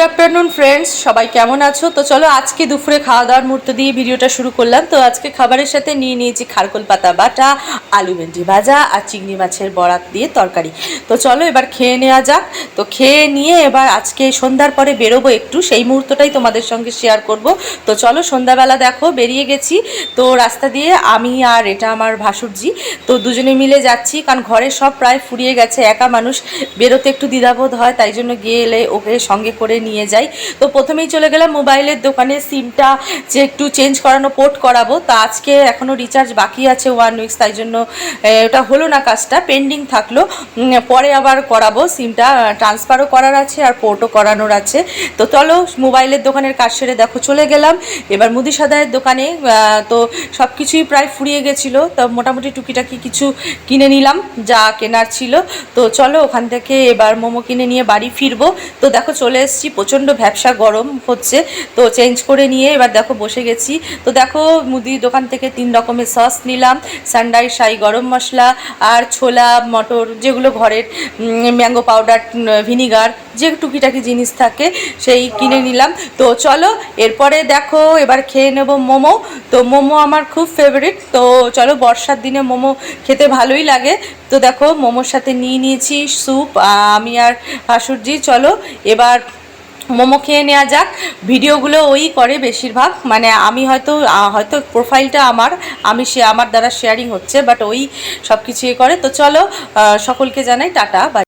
Afternoon friends, সবাই কেমন আছো? তো চলো আজকে দুপুরে খাওয়া দাওয়ার মুহূর্ত দিয়ে ভিডিওটা শুরু করলাম। তো আজকে খাবারের সাথে নিয়ে নিয়েছি খারকোল পাতা বাটা, আলু ভেন্ডি ভাজা আর চিংড়ি মাছের বড়া দিয়ে তরকারি। তো চলো এবার খেয়ে নেওয়া যাক। তো খেয়ে নিয়ে এবার আজকে সন্ধ্যার পরে বেরোবো একটু, সেই মুহূর্তটাই তোমাদের সঙ্গে শেয়ার করব। তো চলো সন্ধ্যাবেলা দেখো বেরিয়ে গেছি। তো রাস্তা দিয়ে আমি আর এটা আমার ভাসুরজি, তো দুজনে মিলে যাচ্ছি, কারণ ঘরে সব প্রায় ফুরিয়ে গেছে, একা মানুষ বেরোতে একটু দ্বিধাবোধ হয়, তাই জন্য গেলে ওকে সঙ্গে করে নিয়ে যাই। তো প্রথমেই চলে গেলাম মোবাইলের দোকানে, সিমটা যে একটু চেঞ্জ করানো, পোর্ট করাবো। তো আজকে এখনও রিচার্জ বাকি আছে 1 উইকস, তাই জন্য ওটা হলো না, কাজটা পেন্ডিং থাকলো। পরে আবার করাবো, সিমটা ট্রান্সফারও করার আছে আর পোর্টও করানোর আছে। তো চলো মোবাইলের দোকানের কাজ সেরে দেখো চলে গেলাম এবার মুদি সাদায়ের দোকানে। তো সব কিছুই প্রায় ফুরিয়ে গেছিলো, তো মোটামুটি টুকিটাকি কিছু কিনে নিলাম যা কেনার ছিল। তো চলো ওখান থেকে এবার মোমো কিনে নিয়ে বাড়ি ফিরবো। তো দেখো চলে এসেছি, প্রচণ্ড ভ্যাপসা গরম হচ্ছে, তো চেঞ্জ করে নিয়ে এবার দেখো বসে গেছি। তো দেখো মুদির দোকান থেকে 3 রকমের সস নিলাম, সানরাইজ শাহি গরম মশলা আর ছোলা মটর, যেগুলো ঘরের, ম্যাঙ্গো পাউডার, ভিনিগার, যে টুকিটাকি জিনিস থাকে সেই কিনে নিলাম। তো চলো এরপরে দেখো এবার খেয়ে নেব মোমো। তো মোমো আমার খুব ফেভারিট, তো চলো বর্ষার দিনে মোমো খেতে ভালোই লাগে। তো দেখো মোমোর সাথে নিয়ে নিয়েছি স্যুপ, আমি আর ভাসুরজি। চলো এবার মোমো খেয়ে নেওয়া যাক। ভিডিওগুলো ওই করে বেশিরভাগ, মানে আমি হয়তো প্রোফাইলটা আমার দ্বারা শেয়ারিং হচ্ছে, বাট ওই সব কিছু করে। তো চলো সকলকে জানাই টাটা।